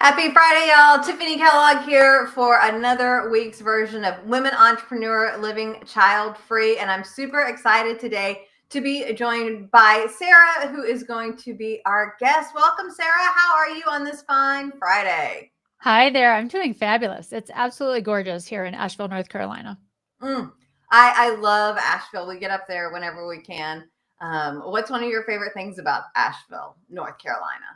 Happy Friday, y'all. Tiffanie Kellog here for another week's version of Women Entrepreneur Living Child Free. And I'm super excited today to be joined by Sarah, who is going to be our guest. Welcome, Sarah. How are you on this fine Friday? Hi there. I'm doing fabulous. It's absolutely gorgeous here in Asheville, North Carolina. I love Asheville. We get up there whenever we can. What's one of your favorite things about Asheville, North Carolina?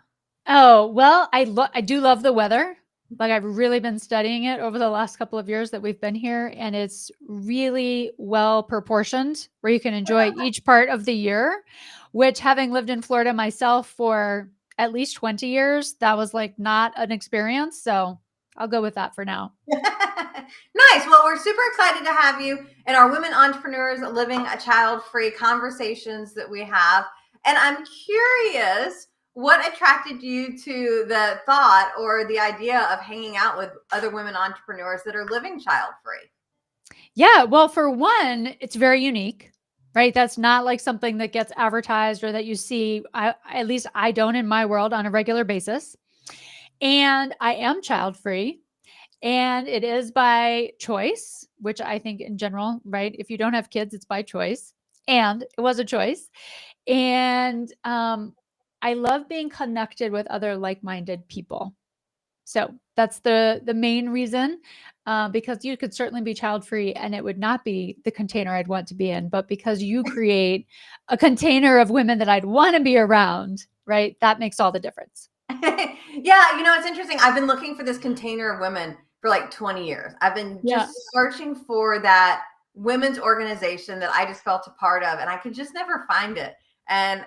Oh, well, I do love the weather. Like I've really been studying it over the last couple of years that we've been here, and it's really well proportioned where you can enjoy each part of the year, which having lived in Florida myself for at least 20 years, that was like not an experience. So I'll go with that for now. Nice. Well, we're super excited to have you in our Women Entrepreneurs Living a Child-Free conversations that we have. And I'm curious, what attracted you to the thought or the idea of hanging out with other women entrepreneurs that are living child-free? Yeah, well, for one, it's very unique, right? That's not like something that gets advertised or that you see. At least I don't in my world on a regular basis. And I am child free. And it is by choice, which I think in general, right? If you don't have kids, it's by choice. And it was a choice. And I love being connected with other like minded people. So that's the main reason, because you could certainly be child free and it would not be the container I'd want to be in. But because you create a container of women that I'd want to be around, right? That makes all the difference. Yeah, it's interesting. I've been looking for this container of women for like 20 years. I've been just searching for that women's organization that I just felt a part of, and I could just never find it. And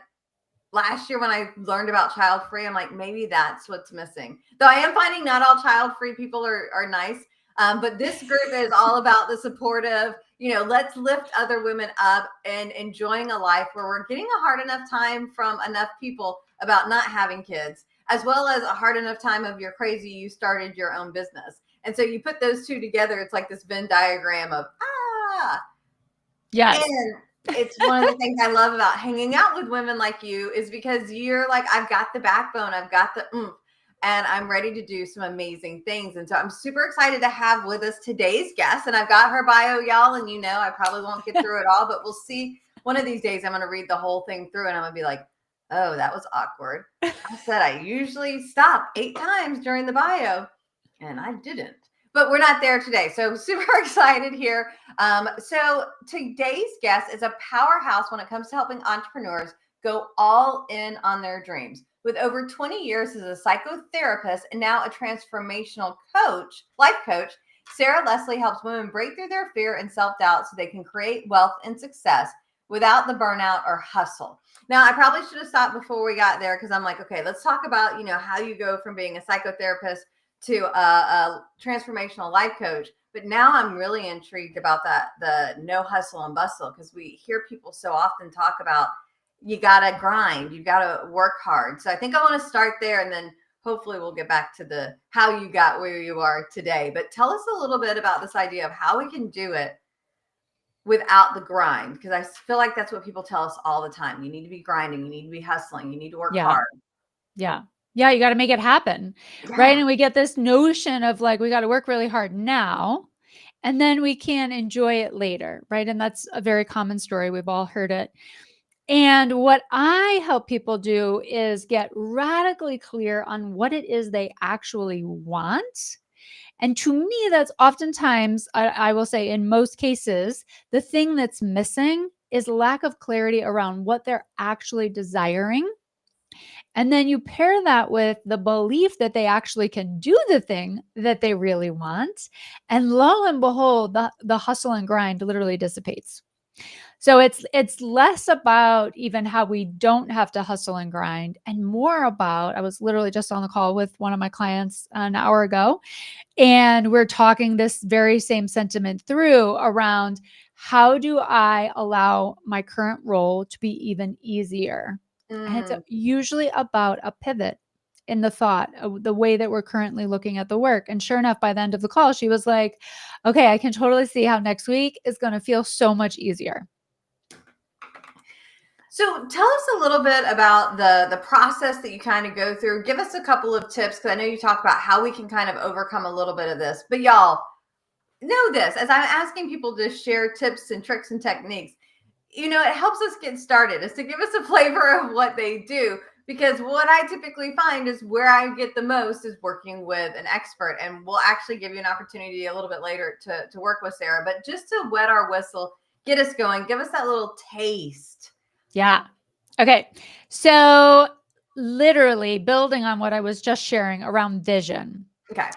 last year when I learned about child free, I'm like, maybe that's what's missing. Though I am finding not all child free people are nice. But this group is all about the supportive, let's lift other women up and enjoying a life where we're getting a hard enough time from enough people about not having kids, as well as a hard enough time of you're crazy, you started your own business. And so you put those two together, it's like this Venn diagram of, yes. And it's one of the things I love about hanging out with women like you is because you're like, I've got the backbone, I've got the oomph, and I'm ready to do some amazing things. And so I'm super excited to have with us today's guest. And I've got her bio, y'all, and I probably won't get through it all, but we'll see. One of these days I'm going to read the whole thing through and I'm going to be like, oh, that was awkward. I said I usually stop 8 times during the bio, and I didn't. But we're not there today. So super excited here. So today's guest is a powerhouse when it comes to helping entrepreneurs go all in on their dreams. With over 20 years as a psychotherapist and now a transformational coach, life coach, Sarah Leslie helps women break through their fear and self-doubt so they can create wealth and success without the burnout or hustle. Now, I probably should have stopped before we got there because I'm like, okay, let's talk about, how you go from being a psychotherapist to a transformational life coach. But now I'm really intrigued about the no hustle and bustle, because we hear people so often talk about you got to grind, you got to work hard. So I think I want to start there, and then hopefully we'll get back to the how you got where you are today. But tell us a little bit about this idea of how we can do it without the grind, because I feel like that's what people tell us all the time. You need to be grinding, you need to be hustling, you need to work hard. Yeah. Yeah, you got to make it happen. Yeah. Right? And we get this notion of like we got to work really hard now and then we can enjoy it later, right? And that's a very common story. We've all heard it. And what I help people do is get radically clear on what it is they actually want. And to me, that's oftentimes, I will say in most cases, the thing that's missing is lack of clarity around what they're actually desiring. And then you pair that with the belief that they actually can do the thing that they really want. And lo and behold, the hustle and grind literally dissipates. So it's less about even how we don't have to hustle and grind and more about, I was literally just on the call with one of my clients an hour ago, and we're talking this very same sentiment through around how do I allow my current role to be even easier? And it's usually about a pivot in the thought of the way that we're currently looking at the work. And sure enough, by the end of the call, she was like, okay, I can totally see how next week is going to feel so much easier. So tell us a little bit about the process that you kind of go through. Give us a couple of tips, because I know you talk about how we can kind of overcome a little bit of this. But y'all know this, as I'm asking people to share tips and tricks and techniques, it helps us get started, is to give us a flavor of what they do. Because what I typically find is where I get the most is working with an expert. And we'll actually give you an opportunity a little bit later to work with Sarah. But just to wet our whistle, get us going, give us that little taste. Yeah. Okay. So literally building on what I was just sharing around vision. Okay.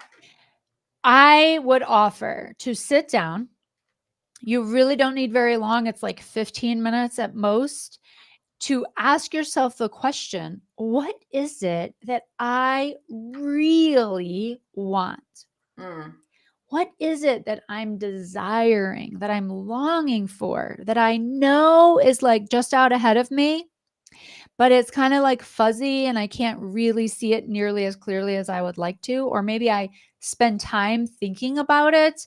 I would offer to sit down. You really don't need very long. It's like 15 minutes at most, to ask yourself the question, what is it that I really want? Mm. What is it that I'm desiring, that I'm longing for, that I know is like just out ahead of me, but it's kind of like fuzzy and I can't really see it nearly as clearly as I would like to? Or maybe I spend time thinking about it,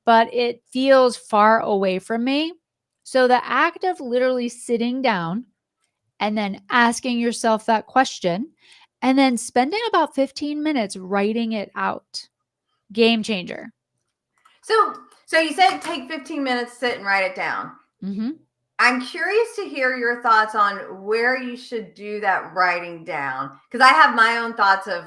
but it feels far away from me. So the act of literally sitting down and then asking yourself that question and then spending about 15 minutes writing it out. Game changer. So you said take 15 minutes, sit and write it down. Mm-hmm. I'm curious to hear your thoughts on where you should do that writing down, because I have my own thoughts of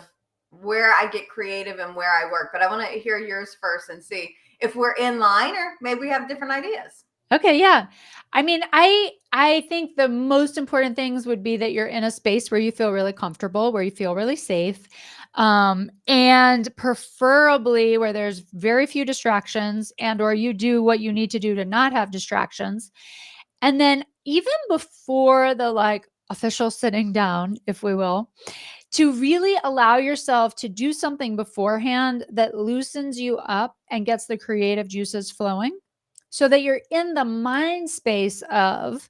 where I get creative and where I work, but I want to hear yours first and see if we're in line or maybe we have different ideas. Okay, yeah. I mean, I think the most important things would be that you're in a space where you feel really comfortable, where you feel really safe, and preferably where there's very few distractions, and or you do what you need to do to not have distractions. And then even before the like official sitting down, if we will, to really allow yourself to do something beforehand that loosens you up and gets the creative juices flowing, so that you're in the mind space of,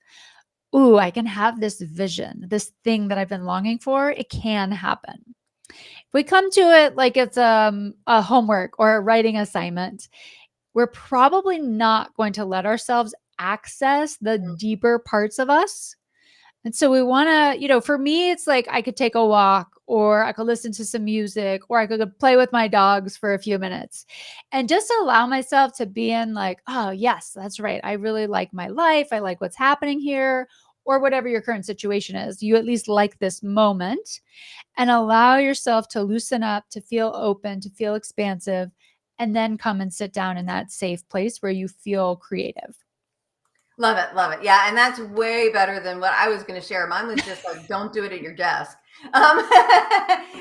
ooh, I can have this vision, this thing that I've been longing for. It can happen. If we come to it like it's a homework or a writing assignment, we're probably not going to let ourselves access the deeper parts of us. And so we want to, for me, it's like I could take a walk, or I could listen to some music, or I could play with my dogs for a few minutes and just allow myself to be in like, oh, yes, that's right. I really like my life. I like what's happening here, or whatever your current situation is. You at least like this moment, and allow yourself to loosen up, to feel open, to feel expansive, and then come and sit down in that safe place where you feel creative. Love it, love it. Yeah, and that's way better than what I was going to share. Mine was just like, don't do it at your desk. Um,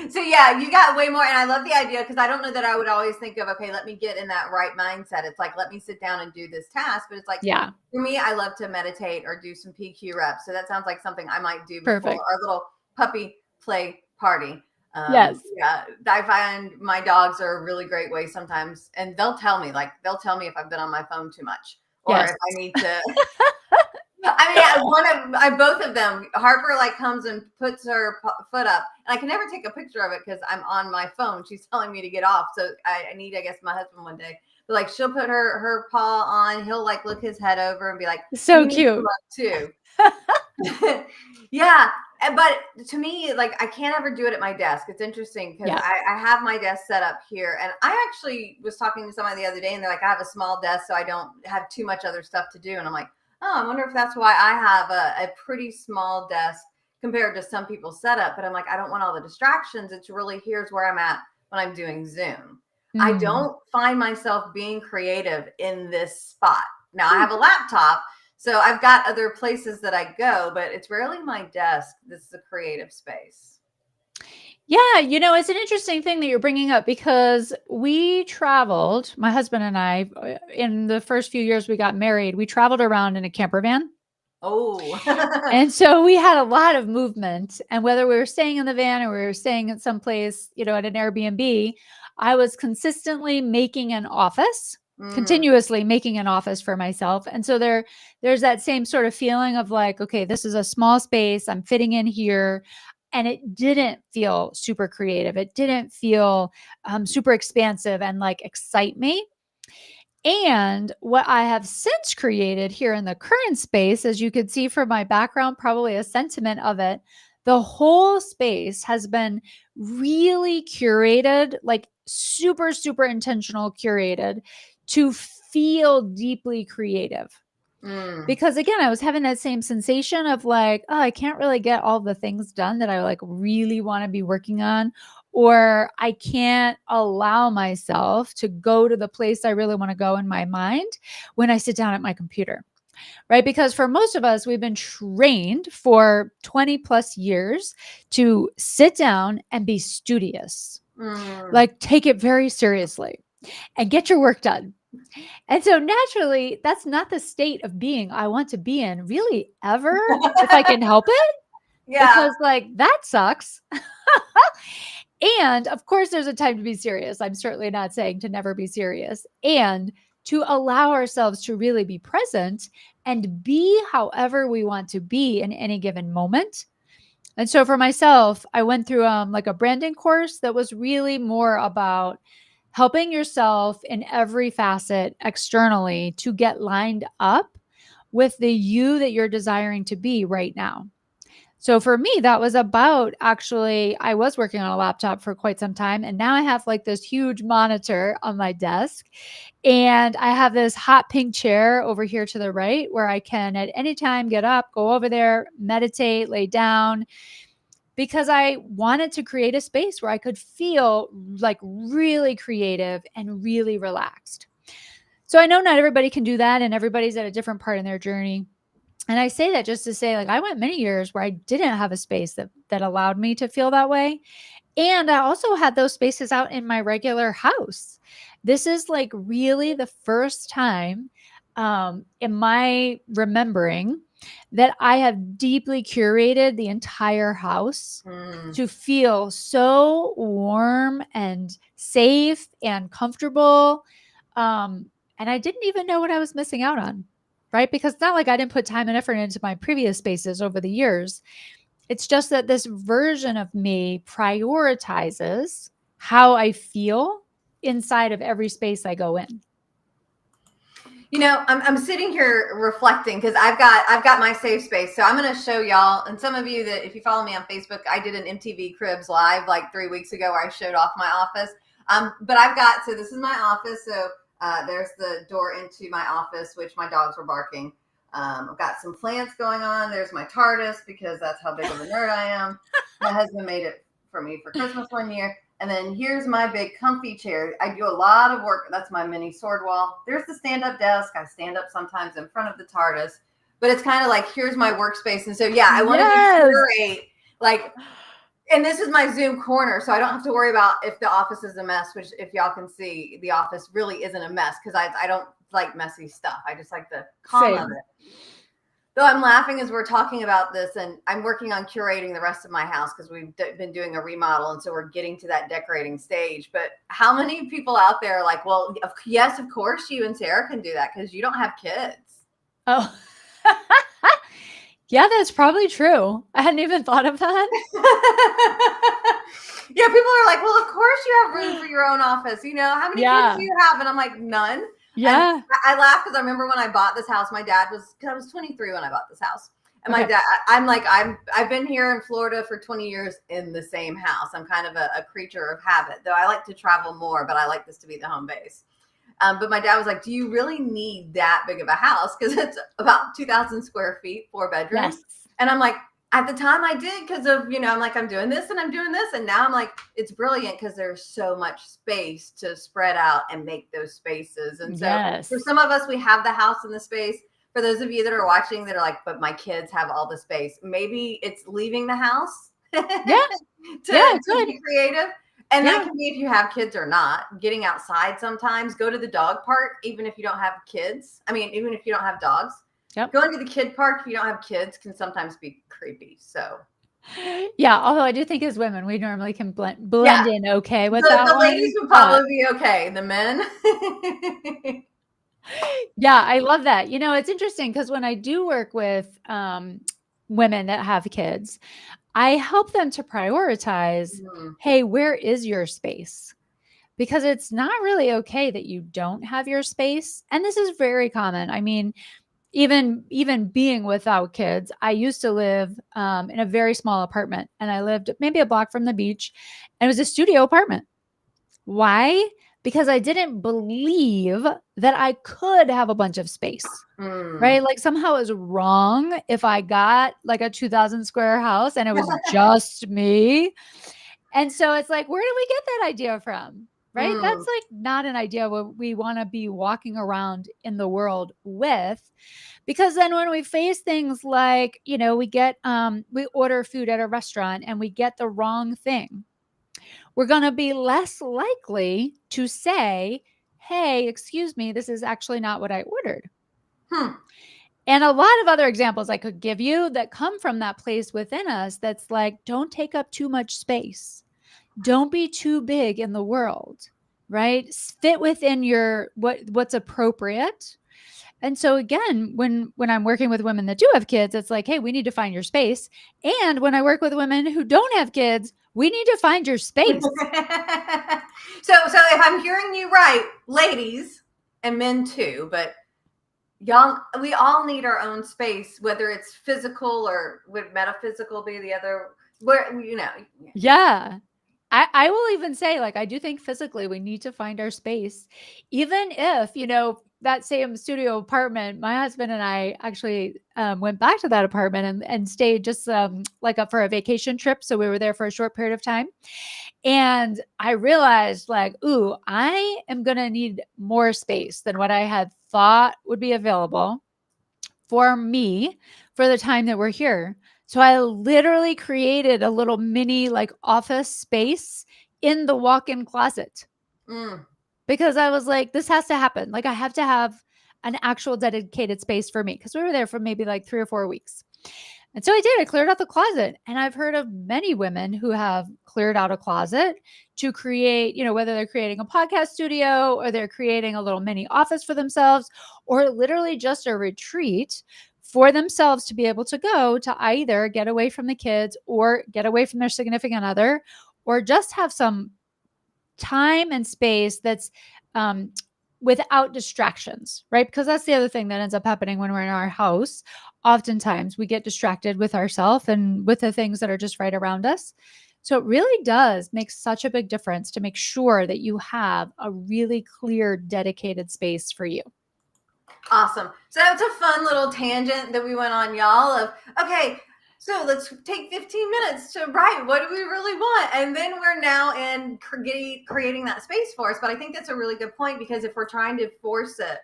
so yeah, you got way more, and I love the idea, because I don't know that I would always think of, okay, let me get in that right mindset. It's like, let me sit down and do this task. But it's like, Yeah, for me, I love to meditate or do some PQ reps. So that sounds like something I might do before perfect. our little puppy play party. Yes, Yeah, I find my dogs are a really great way sometimes, and they'll tell me if I've been on my phone too much, or yes. if I need to. I mean, both of them. Harper like comes and puts her foot up, and I can never take a picture of it because I'm on my phone. She's telling me to get off, so I need, I guess, my husband one day. But like, she'll put her paw on. He'll like look his head over and be like, So "You need to cute. look too." Yeah, but to me, like, I can't ever do it at my desk. It's interesting because Yeah. I have my desk set up here, and I actually was talking to somebody the other day, and they're like, I have a small desk, so I don't have too much other stuff to do, and I'm like, oh, I wonder if that's why I have a pretty small desk compared to some people's setup. But I'm like, I don't want all the distractions. It's really, here's where I'm at when I'm doing Zoom. I Mm. don't find myself being creative in this spot. Now I Hmm. have a laptop, so I've got other places that I go, but it's rarely my desk. This is a creative space. Yeah, it's an interesting thing that you're bringing up, because we traveled, my husband and I, in the first few years we got married, we traveled around in a camper van. Oh, And so we had a lot of movement. And whether we were staying in the van or we were staying at some place, at an Airbnb, I was consistently making an office, mm. continuously making an office for myself. And so there's that same sort of feeling of like, okay, this is a small space. I'm fitting in here. And it didn't feel super creative. It didn't feel super expansive and like excite me. And what I have since created here in the current space, as you could see from my background, probably a sentiment of it, the whole space has been really curated, like super, super intentional curated to feel deeply creative. Because again, I was having that same sensation of like, oh, I can't really get all the things done that I like really want to be working on, or I can't allow myself to go to the place I really want to go in my mind when I sit down at my computer. Right? Because for most of us, we've been trained for 20 plus years to sit down and be studious, like take it very seriously and get your work done. And so naturally, that's not the state of being I want to be in really ever, if I can help it, Yeah. because like that sucks. And of course, there's a time to be serious. I'm certainly not saying to never be serious, and to allow ourselves to really be present and be however we want to be in any given moment. And so for myself, I went through like a branding course that was really more about helping yourself in every facet externally to get lined up with the you that you're desiring to be right now. So for me, that was about actually, I was working on a laptop for quite some time. And now I have like this huge monitor on my desk. And I have this hot pink chair over here to the right where I can at any time get up, go over there, meditate, lay down, because I wanted to create a space where I could feel like really creative and really relaxed. So I know not everybody can do that, and everybody's at a different part in their journey. And I say that just to say, like, I went many years where I didn't have a space that allowed me to feel that way. And I also had those spaces out in my regular house. This is like really the first time in my remembering that I have deeply curated the entire house to feel so warm and safe and comfortable. And I didn't even know what I was missing out on, right? Because it's not like I didn't put time and effort into my previous spaces over the years. It's just that this version of me prioritizes how I feel inside of every space I go in. You know, I'm sitting here reflecting because I've got my safe space. So I'm going to show y'all, and some of you that if you follow me on Facebook, I did an MTV Cribs live like 3 weeks ago where I showed off my office. But so this is my office. So there's the door into my office, which my dogs were barking. I've got some plants going on. There's my TARDIS because that's how big of a nerd I am. My husband made it for me for Christmas one year. And then here's my big comfy chair. I do a lot of work. That's my mini sword wall. There's the stand-up desk. I stand up sometimes in front of the TARDIS. But it's kind of like, here's my workspace. And so, yeah, I want to curate, like, and this is my Zoom corner. So I don't have to worry about if the office is a mess, which if y'all can see, the office really isn't a mess because I don't like messy stuff. I just like the calm of it. Though I'm laughing as we're talking about this, and I'm working on curating the rest of my house because we've been doing a remodel, and so we're getting to that decorating stage. But how many people out there are like, well, yes, of course you and Sarah can do that because you don't have kids. Oh, yeah, that's probably true. I hadn't even thought of that. Yeah, people are like, well, of course you have room for your own office. You know, how many kids do you have? And I'm like, none. Yeah. And I laugh because I remember when I bought this house, my dad was, because I was 23 when I bought this house. And my dad, I've been here in Florida for 20 years in the same house. I'm kind of a creature of habit, though I like to travel more, but I like this to be the home base. But my dad was like, do you really need that big of a house? Because it's about 2,000 square feet, 4 bedrooms. Yes. And I'm like, at the time I did because of, I'm like, I'm doing this and I'm doing this. And now I'm like, it's brilliant because there's so much space to spread out and make those spaces. And so for some of us, we have the house and the space. For those of you that are watching that are like, but my kids have all the space. Maybe it's leaving the house to be creative. And that can be if you have kids or not. Getting outside sometimes, go to the dog park, even if you don't have kids. I mean, even if you don't have dogs. Yep. Going to the kid park if you don't have kids can sometimes be creepy. So, yeah, although I do think as women, we normally can blend in okay with that. The ladies would probably be okay. The men. Yeah, I love that. It's interesting because when I do work with women that have kids, I help them to prioritize, hey, where is your space? because it's not really okay that you don't have your space. And this is very common. I mean, even being without kids, I used to live in a very small apartment, and I lived maybe a block from the beach, and it was a studio apartment. Why? Because I didn't believe that I could have a bunch of space. Right? Like somehow it was wrong if I got like a 2,000 square house and it was just me. And so it's like, where do we get that idea from? Right? That's like not an idea what we want to be walking around in the world with. Because then when we face things like, we order food at a restaurant and we get the wrong thing, we're going to be less likely to say, hey, excuse me, this is actually not what I ordered. And a lot of other examples I could give you that come from that place within us that's like, don't take up too much space. Don't be too big in the world, right? Fit within your what's appropriate. And so again, when I'm working with women that do have kids, it's like, hey, we need to find your space. And when I work with women who don't have kids, we need to find your space. So if I'm hearing you right, ladies and men too, but y'all, we all need our own space, whether it's physical or would metaphysical be the other, where, Yeah. I will even say, like, I do think physically we need to find our space, even if, that same studio apartment, my husband and I actually went back to that apartment and stayed just like up for a vacation trip. So we were there for a short period of time. And I realized like, ooh, I am going to need more space than what I had thought would be available for me for the time that we're here. So I literally created a little mini like office space in the walk-in closet because I was like, this has to happen. Like I have to have an actual dedicated space for me because we were there for maybe like 3 or 4 weeks. And so I did. I cleared out the closet. And I've heard of many women who have cleared out a closet to create, whether they're creating a podcast studio or they're creating a little mini office for themselves or literally just a retreat for themselves to be able to go to either get away from the kids or get away from their significant other or just have some time and space that's without distractions, right? Because that's the other thing that ends up happening when we're in our house. Oftentimes we get distracted with ourselves and with the things that are just right around us. So it really does make such a big difference to make sure that you have a really clear, dedicated space for you. Awesome. So that's a fun little tangent that we went on, y'all, of, okay, so let's take 15 minutes to write. What do we really want? And then we're now in creating that space for us. But I think that's a really good point because if we're trying to force it,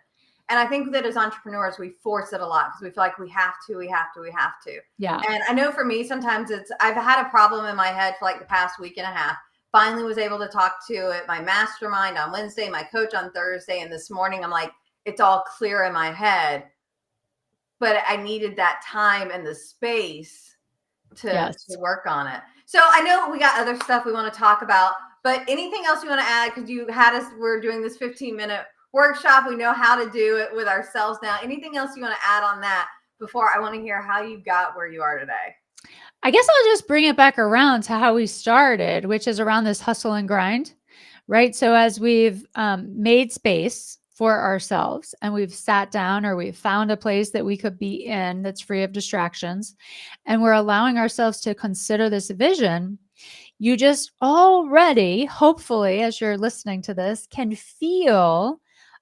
and I think that as entrepreneurs, we force it a lot because we feel like we have to. Yeah. And I know for me, sometimes I've had a problem in my head for like the past week and a half. Finally was able to talk to it, my mastermind on Wednesday, my coach on Thursday. And this morning, I'm like, it's all clear in my head. But I needed that time and the space to work on it. So I know we got other stuff we want to talk about, but anything else you want to add? Because we're doing this 15-minute workshop. We know how to do it with ourselves now. Anything else you want to add on that before I want to hear how you got where you are today? I guess I'll just bring it back around to how we started, which is around this hustle and grind, right? So as we've made space for ourselves and we've sat down or we've found a place that we could be in that's free of distractions, and we're allowing ourselves to consider this vision, you just already, hopefully, as you're listening to this, can feel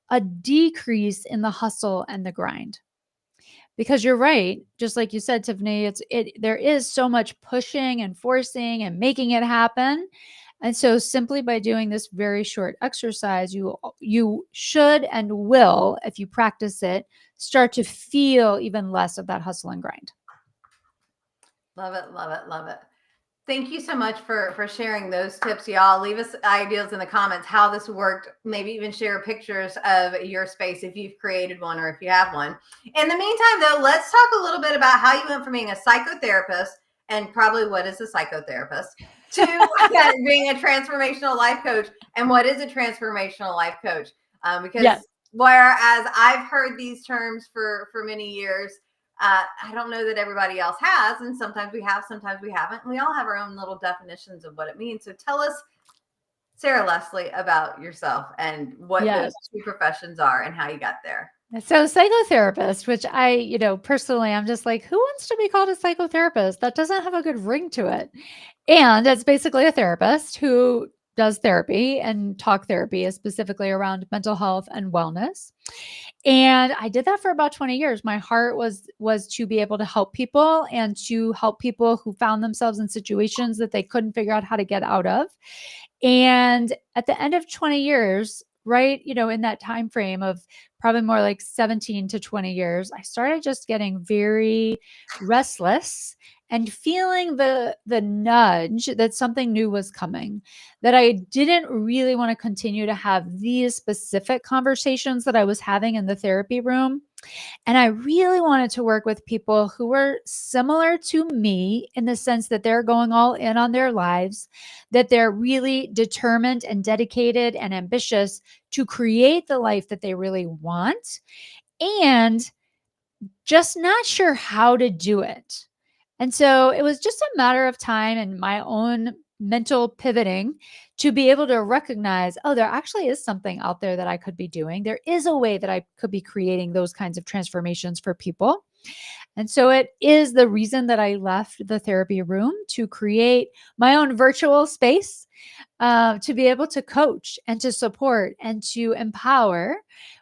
a decrease in the hustle and the grind. Because you're right, just like you said, Tiffanie, there is so much pushing and forcing and making it happen. And so simply by doing this very short exercise, you should and will, if you practice it, start to feel even less of that hustle and grind. Love it, love it, love it. Thank you so much for sharing those tips, y'all. Leave us ideas in the comments how this worked. Maybe even share pictures of your space if you've created one or if you have one. In the meantime, though, let's talk a little bit about how you went from being a psychotherapist and probably what is a psychotherapist to being a transformational life coach. And what is a transformational life coach? Because whereas I've heard these terms for many years, I don't know that everybody else has. And sometimes we have, sometimes we haven't. And we all have our own little definitions of what it means. So tell us Sarah Leslie about yourself and what Yes. those two professions are and how you got there. So psychotherapist, which personally, I'm just like, who wants to be called a psychotherapist? That doesn't have a good ring to it. And it's basically a therapist who does therapy, and talk therapy is specifically around mental health and wellness. And I did that for about 20 years. My heart was to be able to help people, and to help people who found themselves in situations that they couldn't figure out how to get out of. And at the end of 20 years, right, in that time frame of probably more like 17 to 20 years, I started just getting very restless and feeling the nudge that something new was coming, that I didn't really want to continue to have these specific conversations that I was having in the therapy room. And I really wanted to work with people who were similar to me, in the sense that they're going all in on their lives, that they're really determined and dedicated and ambitious to create the life that they really want, and just not sure how to do it. And so it was just a matter of time and my own mental pivoting to be able to recognize, oh, there actually is something out there that I could be doing. There is a way that I could be creating those kinds of transformations for people. And so it is the reason that I left the therapy room to create my own virtual space, to be able to coach and to support and to empower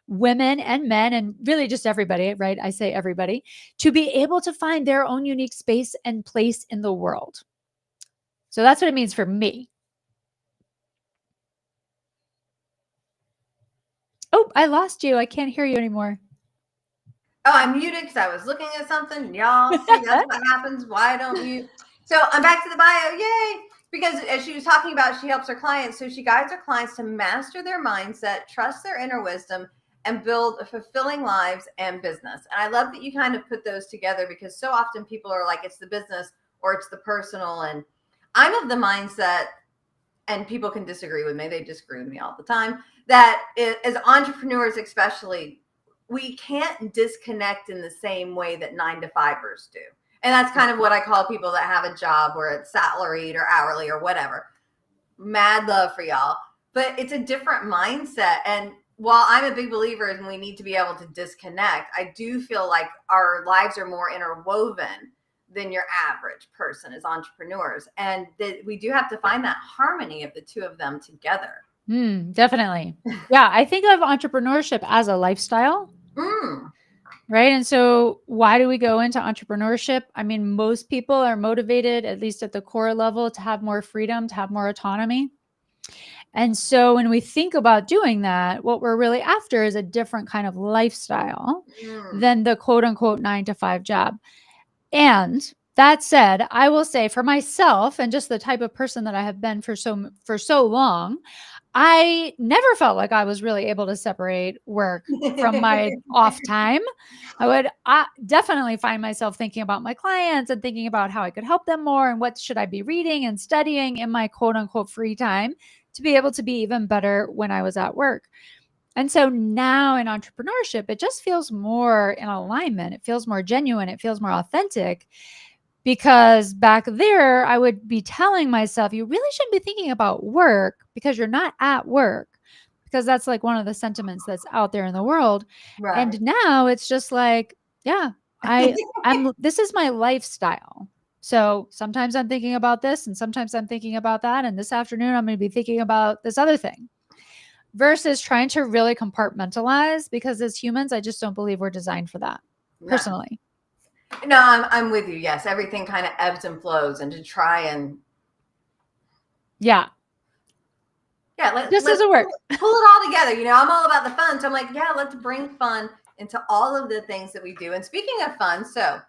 women and men, and really just everybody, right? I say everybody, to be able to find their own unique space and place in the world. So that's what it means for me. Oh, I lost you. I can't hear you anymore. Oh, I muted because I was looking at something. Y'all see, that's what happens. Why don't you? So I'm back to the bio. Yay. Because as she was talking about, she helps her clients. So she guides her clients to master their mindset, trust their inner wisdom, and build fulfilling lives and business. And I love that you kind of put those together, because so often people are like, it's the business or it's the personal. And I'm of the mindset, and people can disagree with me. They disagree with me all the time, that as entrepreneurs, especially, we can't disconnect in the same way that 9-to-5ers do. And that's kind of what I call people that have a job where it's salaried or hourly or whatever. Mad love for y'all. But it's a different mindset. And while I'm a big believer in we need to be able to disconnect, I do feel like our lives are more interwoven than your average person as entrepreneurs. And that we do have to find that harmony of the two of them together. Definitely. Yeah. I think of entrepreneurship as a lifestyle. Mm. Right. And so why do we go into entrepreneurship? I mean, most people are motivated, at least at the core level, to have more freedom, to have more autonomy. And so when we think about doing that, what we're really after is a different kind of lifestyle than the quote unquote 9-to-5 job. And that said, I will say for myself, and just the type of person that I have been for so long, I never felt like I was really able to separate work from my off time. I would definitely find myself thinking about my clients and thinking about how I could help them more, and what should I be reading and studying in my quote unquote free time to be able to be even better when I was at work. And so now in entrepreneurship, it just feels more in alignment. It feels more genuine. It feels more authentic. Because back there, I would be telling myself, you really shouldn't be thinking about work because you're not at work, because that's like one of the sentiments that's out there in the world. Right. And now it's just like, yeah, this is my lifestyle. So sometimes I'm thinking about this, and sometimes I'm thinking about that. And this afternoon, I'm going to be thinking about this other thing, versus trying to really compartmentalize, because as humans, I just don't believe we're designed for that, personally. No, I'm with you. Yes, everything kind of ebbs and flows, and to try and this doesn't work. Pull it all together. I'm all about the fun, so I'm like, yeah, let's bring fun into all of the things that we do. And speaking of fun, so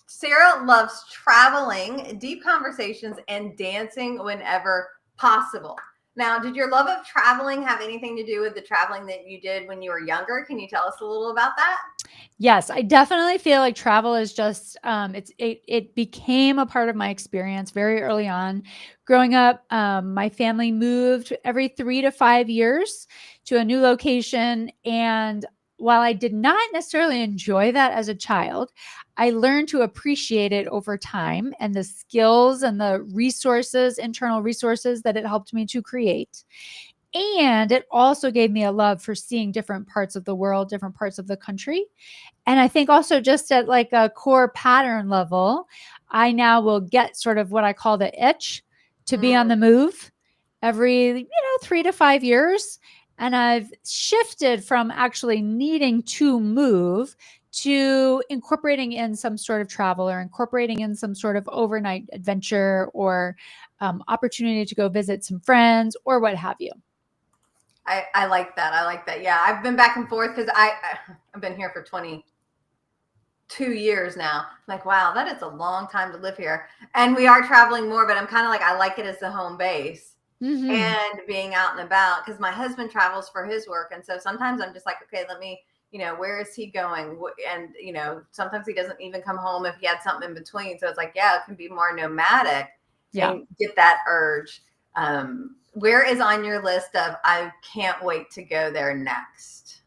Sarah loves traveling, deep conversations, and dancing whenever possible. Now, did your love of traveling have anything to do with the traveling that you did when you were younger? Can you tell us a little about that? Yes, I definitely feel like travel is just, it became a part of my experience very early on. Growing up, my family moved every 3 to 5 years to a new location. And while I did not necessarily enjoy that as a child, I learned to appreciate it over time and the skills and the resources, internal resources that it helped me to create. And it also gave me a love for seeing different parts of the world, different parts of the country. And I think also just at like a core pattern level, I now will get sort of what I call the itch to be on Mm, the move every, 3 to 5 years. And I've shifted from actually needing to move to incorporating in some sort of travel or incorporating in some sort of overnight adventure or opportunity to go visit some friends or what have you. I like that. I like that. Yeah, I've been back and forth because I've been here for 22 years now. I'm like, wow, that is a long time to live here. And we are traveling more, but I'm kind of like, I like it as the home base Mm-hmm. and being out and about because my husband travels for his work. And so sometimes I'm just like, okay, let me, where is he going? And, sometimes he doesn't even come home if he had something in between. So it's like, yeah, it can be more nomadic Yeah. and get that urge. Where is on your list of, I can't wait to go there next?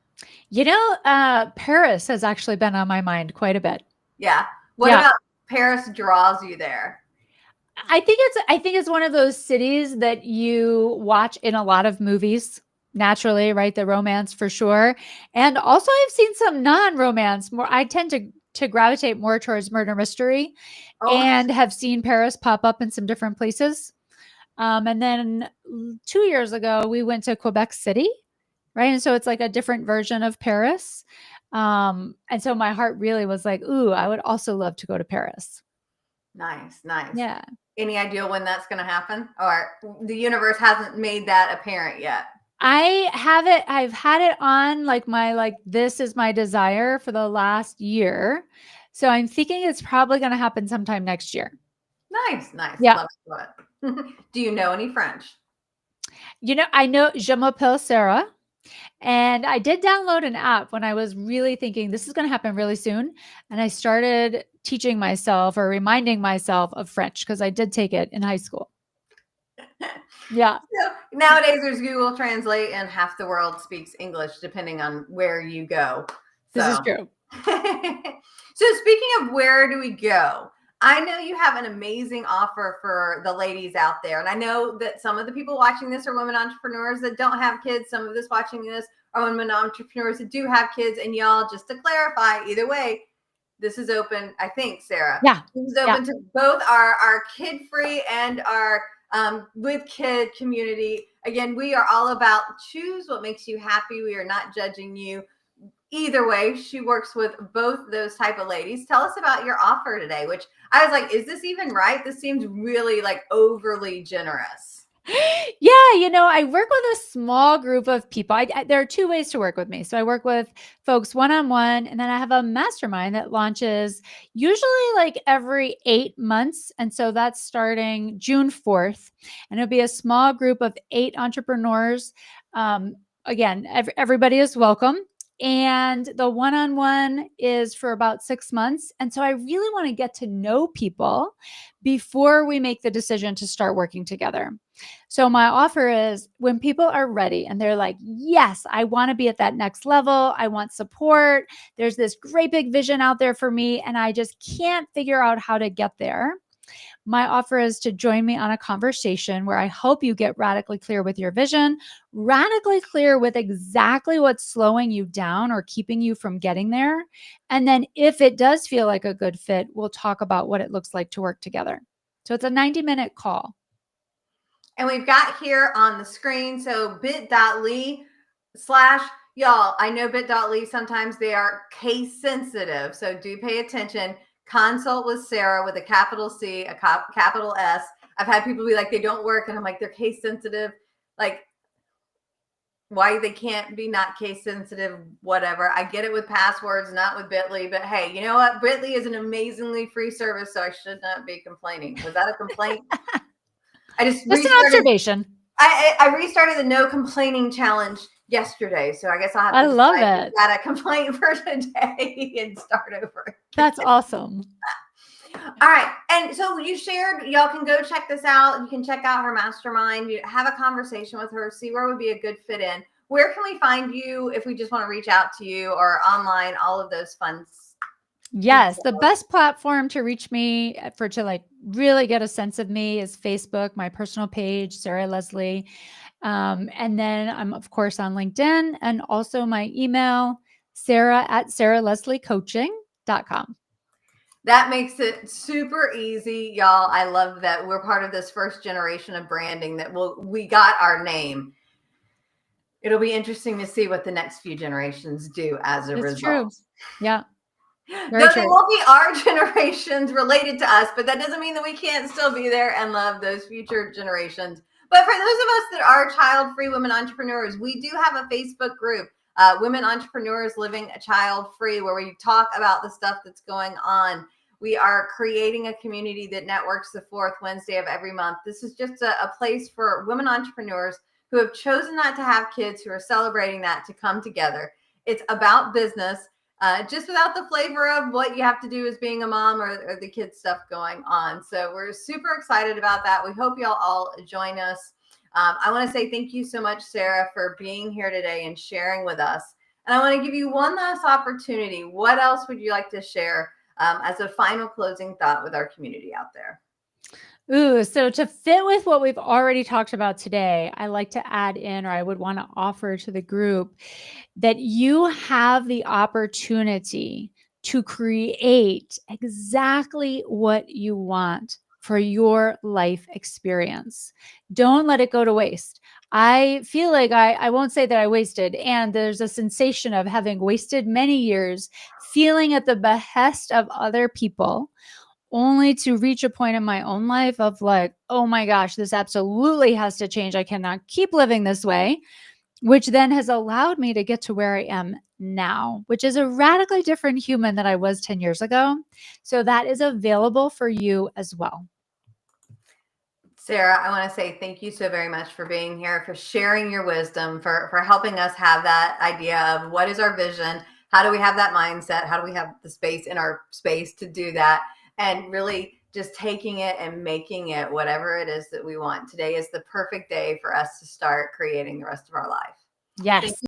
Paris has actually been on my mind quite a bit. Yeah. What Yeah. about Paris draws you there? I think it's one of those cities that you watch in a lot of movies naturally, right? The romance for sure. And also I've seen some non-romance more. I tend to gravitate more towards murder mystery Oh, and have seen Paris pop up in some different places. And then 2 years ago, we went to Quebec City, right? And so it's like a different version of Paris. And so my heart really was like, ooh, I would also love to go to Paris. nice, nice. Yeah. Any idea when that's going to happen? Or the universe hasn't made that apparent yet? I've had it on like this is my desire for the last year. So I'm thinking it's probably going to happen sometime next year. Nice, nice. Yeah. Love it. Love it. Do you know any French? I know Je m'appelle Sarah. And I did download an app when I was really thinking this is going to happen really soon. And I started teaching myself or reminding myself of French because I did take it in high school. Yeah, So nowadays there's Google Translate and half the world speaks English depending on where you go. this is So true. so speaking of where do we go? I know you have an amazing offer for the ladies out there. And I know that some of the people watching this are women entrepreneurs that don't have kids. Some of us watching this are women entrepreneurs that do have kids. And y'all, just to clarify, either way, this is open, I think, Sarah. Yeah. This is Yeah. open to both our kid-free and our with kid community. Again, we are all about choose what makes you happy. We are not judging you. Either way, she works with both those type of ladies. Tell us about your offer today, which I was like, is this even right? This seems really like overly generous. Yeah, I work with a small group of people. There are two ways to work with me. So I work with folks one-on-one, and then I have a mastermind that launches usually like every 8 months. And so that's starting June 4th. And it'll be a small group of 8 entrepreneurs. Again, everybody is welcome. And the one-on-one is for about 6 months. And so I really want to get to know people before we make the decision to start working together. So my offer is when people are ready and they're like, yes, I want to be at that next level. I want support. There's this great big vision out there for me, and I just can't figure out how to get there. My offer is to join me on a conversation where I help you get radically clear with your vision, radically clear with exactly what's slowing you down or keeping you from getting there. And then if it does feel like a good fit, we'll talk about what it looks like to work together. So it's a 90-minute call. And we've got here on the screen, so bit.ly/ y'all, I know bit.ly, sometimes they are case sensitive. So do pay attention. Consult with Sarah with a capital C, a capital S. I've had people be like, they don't work. And I'm like, they're case sensitive. Like, why they can't be not case sensitive, whatever. I get it with passwords, not with Bitly, but hey, you know what? Bitly is an amazingly free service, so I should not be complaining. Was that a complaint? I just an observation. I restarted the no complaining challenge yesterday, so I guess I'll have to I love decide it. is that a complaint for today and start over. That's awesome. All right. And so you shared, y'all can go check this out. You can check out her mastermind. You have a conversation with her, see where would be a good fit in. where can we find you if we just want to reach out to you, or online, all of those fun Yes, the best platform to reach me to like really get a sense of me is Facebook, my personal page, Sarah Leslie. And then I'm of course on LinkedIn, and also my email, sarah@sarahlesliecoaching.com. That makes it super easy, y'all. I love that we're part of this first generation of branding that we got our name. It'll be interesting to see what the next few generations do as a result. True. Yeah. Though they won't be our generations related to us, but that doesn't mean that we can't still be there and love those future generations. But for those of us that are child-free women entrepreneurs, we do have a Facebook group, Women Entrepreneurs Living Child-Free, where we talk about the stuff that's going on. We are creating a community that networks the fourth Wednesday of every month. This is just a place for women entrepreneurs who have chosen not to have kids, who are celebrating that, to come together. It's about business. Just without the flavor of what you have to do as being a mom, or the kids stuff going on. So we're super excited about that. We hope y'all all join us. I want to say thank you so much, Sarah, for being here today and sharing with us. And I want to give you one last opportunity. What else would you like to share as a final closing thought with our community out there? Ooh, so to fit with what we've already talked about today, I like to add in, or I would want to offer to the group, that you have the opportunity to create exactly what you want for your life experience. Don't let it go to waste. I feel like I won't say that I wasted, and there's a sensation of having wasted many years feeling at the behest of other people, only to reach a point in my own life of like, oh my gosh, this absolutely has to change. I cannot keep living this way, which then has allowed me to get to where I am now, which is a radically different human than I was 10 years ago. So that is available for you as well. Sarah, I want to say thank you so very much for being here, for sharing your wisdom, for helping us have that idea of what is our vision, how do we have that mindset, how do we have the space in our space to do that, and really just taking it and making it whatever it is that we want. Today is the perfect day for us to start creating the rest of our life. Yes.